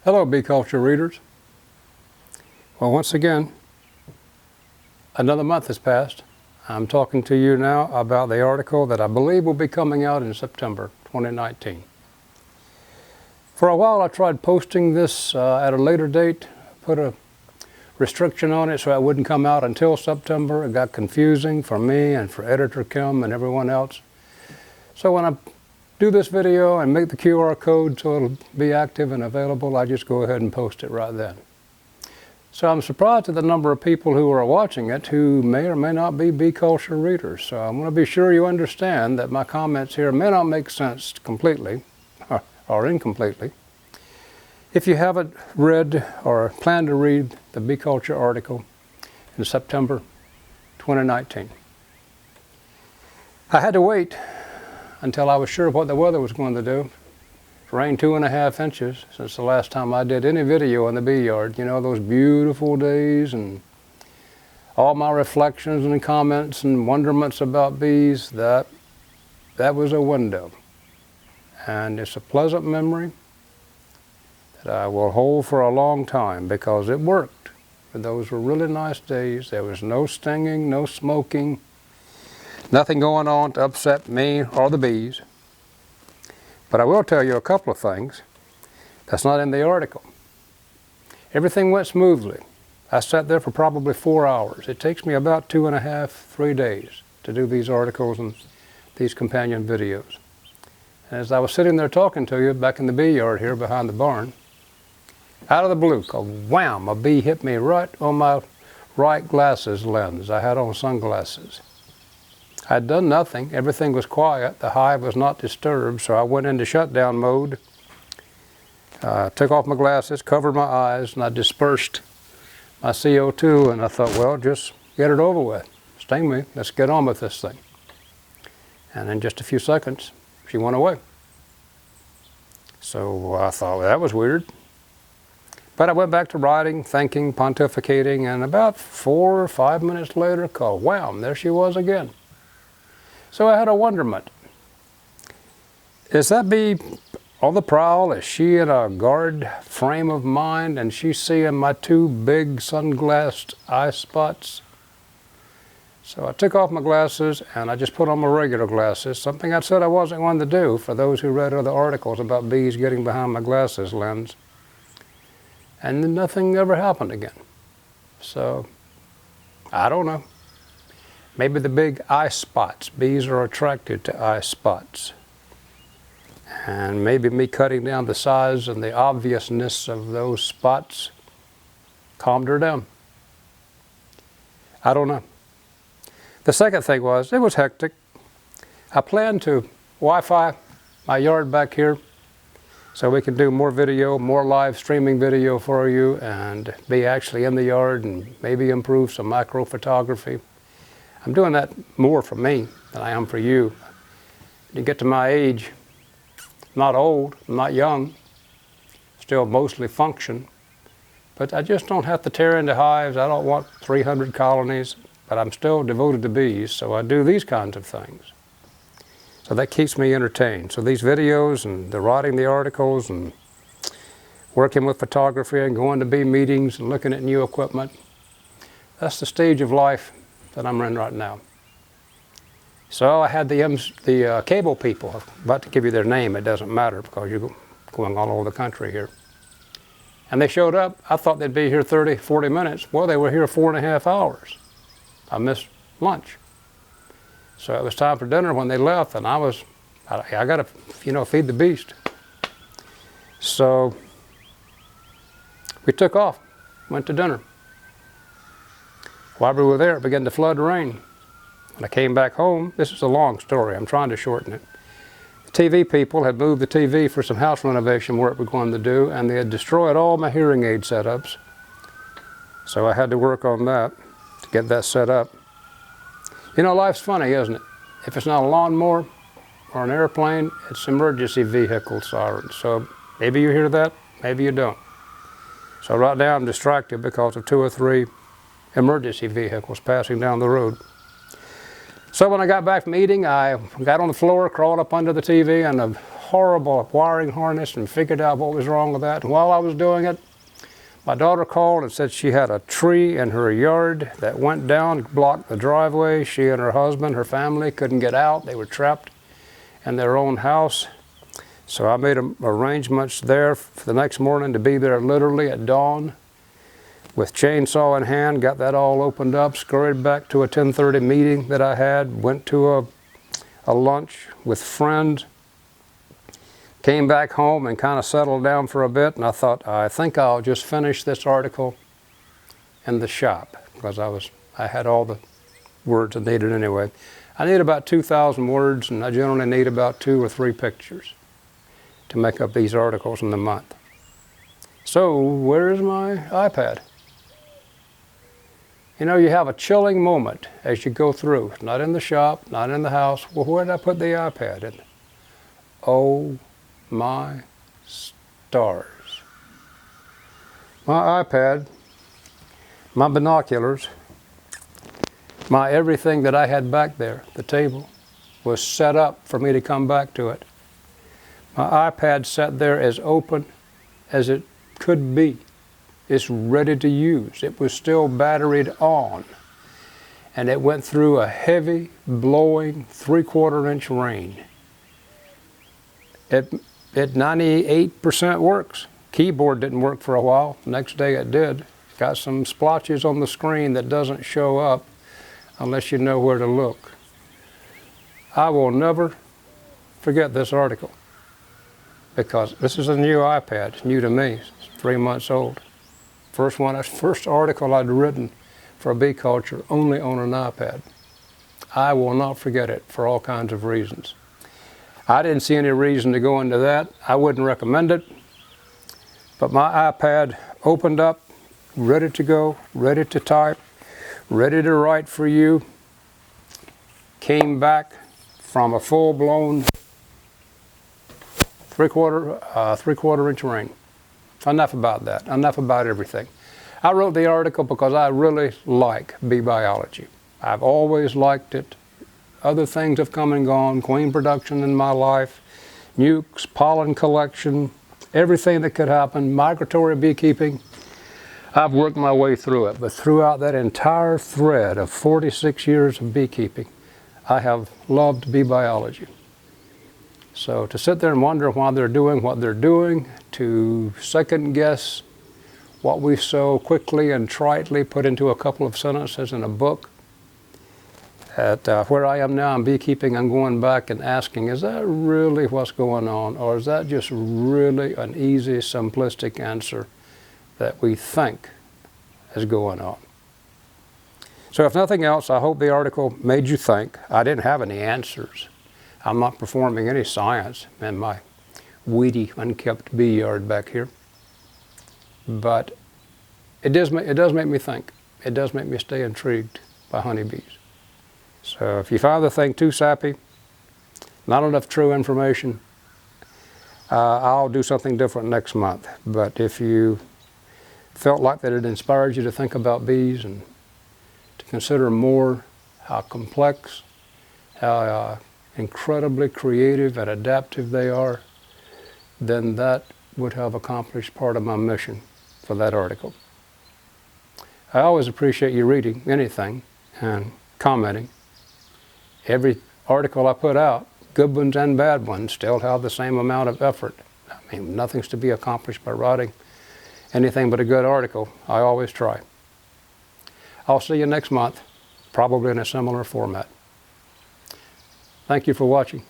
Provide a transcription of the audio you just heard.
Hello, Bee Culture readers. Well, once again, another month has passed. I'm talking to you now about the article that I believe will be coming out in September 2019. For a while I tried posting this at a later date, put a restriction on it so it wouldn't come out until September. It got confusing for me and for Editor Kim and everyone else. So when I do this video and make the QR code so it'll be active and available, I just go ahead and post it right then. So I'm surprised at the number of people who are watching it who may or may not be Bee Culture readers. So I want to be sure you understand that my comments here may not make sense completely or incompletely. If you haven't read or plan to read the Bee Culture article in September 2019. I had to wait until I was sure what the weather was going to do. It rained 2.5 inches since the last time I did any video in the bee yard. You know, those beautiful days and all my reflections and comments and wonderments about bees, that was a window. And it's a pleasant memory that I will hold for a long time because it worked. And those were really nice days. There was no stinging, no smoking, nothing going on to upset me or the bees. But I will tell you a couple of things that's not in the article. Everything went smoothly. I sat there for probably 4 hours. It takes me about 2.5, 3 days to do these articles and these companion videos. And as I was sitting there talking to you back in the bee yard here behind the barn, out of the blue, wham, a bee hit me right on my right glasses lens. I had on sunglasses. I'd done nothing. Everything was quiet. The hive was not disturbed, so I went into shutdown mode, took off my glasses, covered my eyes, and I dispersed my CO2, and I thought, well, just get it over with. Sting me. Let's get on with this thing. And in just a few seconds, she went away. So I thought, well, that was weird. But I went back to writing, thinking, pontificating, and about 4 or 5 minutes later, wham, there she was again. So I had a wonderment. Is that bee on the prowl? Is she in a guard frame of mind and she's seeing my 2 big sunglassed eye spots? So I took off my glasses and I just put on my regular glasses, something I said I wasn't going to do for those who read other articles about bees getting behind my glasses lens. And then nothing ever happened again. So, I don't know. Maybe the big eye spots. Bees are attracted to eye spots. And maybe me cutting down the size and the obviousness of those spots calmed her down. I don't know. The second thing was, it was hectic. I planned to Wi-Fi my yard back here so we can do more video, more live streaming video for you and be actually in the yard and maybe improve some micro photography. I'm doing that more for me than I am for you. You get to my age, I'm not old, I'm not young, still mostly function, but I just don't have to tear into hives. I don't want 300 colonies, but I'm still devoted to bees, so I do these kinds of things. So that keeps me entertained. So these videos and the writing the articles and working with photography and going to bee meetings and looking at new equipment, that's the stage of life that I'm in right now. So I had the cable people. I'm about to give you their name. It doesn't matter because you're going all over the country here. And they showed up. I thought they'd be here 30, 40 minutes. Well, they were here 4.5 hours. I missed lunch. So it was time for dinner when they left, and I got to, feed the beast. So we took off, went to dinner. While we were there, it began to flood rain. When I came back home, this is a long story, I'm trying to shorten it. The TV people had moved the TV for some house renovation work we're going to do, and they had destroyed all my hearing aid setups. So I had to work on that to get that set up. You know, life's funny, isn't it? If it's not a lawnmower or an airplane, it's emergency vehicle sirens. So maybe you hear that, maybe you don't. So right now I'm distracted because of 2 or 3 emergency vehicles passing down the road. So when I got back from eating, I got on the floor, crawled up under the TV, and a horrible wiring harness and figured out what was wrong with that. And while I was doing it, my daughter called and said she had a tree in her yard that went down, blocked the driveway. She and her husband, her family, couldn't get out. They were trapped in their own house. So I made arrangements there for the next morning to be there literally at dawn with chainsaw in hand, got that all opened up, scurried back to a 10:30 meeting that I had, went to a lunch with friends, came back home and kind of settled down for a bit, and I thought, I think I'll just finish this article in the shop, because I had all the words I needed anyway. I need about 2,000 words, and I generally need about 2 or 3 pictures to make up these articles in the month. So where is my iPad? You know, you have a chilling moment as you go through. Not in the shop, not in the house. Well, where did I put the iPad in? Oh my stars. My iPad, my binoculars, my everything that I had back there, the table, was set up for me to come back to it. My iPad sat there as open as it could be. It's ready to use. It was still batteried on. And it went through a heavy, blowing 3/4 inch rain. It 98% works. Keyboard didn't work for a while. Next day it did. Got some splotches on the screen that doesn't show up unless you know where to look. I will never forget this article, because this is a new iPad. It's new to me. It's 3 months old. First article I'd written for Bee Culture, only on an iPad. I will not forget it for all kinds of reasons. I didn't see any reason to go into that. I wouldn't recommend it. But my iPad opened up, ready to go, ready to type, ready to write for you. Came back from a full-blown 3/4 inch rain. Enough about that. Enough about everything. I wrote the article because I really like bee biology. I've always liked it. Other things have come and gone. Queen production in my life, nukes, pollen collection, everything that could happen, migratory beekeeping. I've worked my way through it. But throughout that entire thread of 46 years of beekeeping, I have loved bee biology. So to sit there and wonder why they're doing what they're doing, to second guess what we so quickly and tritely put into a couple of sentences in a book, at where I am now in beekeeping, I'm going back and asking, is that really what's going on? Or is that just really an easy, simplistic answer that we think is going on? So if nothing else, I hope the article made you think. I didn't have any answers. I'm not performing any science in my weedy, unkept bee yard back here. But it does make me think. It does make me stay intrigued by honeybees. So if you find the thing too sappy, not enough true information, I'll do something different next month. But if you felt like that it inspired you to think about bees and to consider more how complex, how incredibly creative and adaptive they are, then that would have accomplished part of my mission for that article. I always appreciate you reading anything and commenting. Every article I put out, good ones and bad ones, still have the same amount of effort. I mean, nothing's to be accomplished by writing anything but a good article. I always try. I'll see you next month, probably in a similar format. Thank you for watching.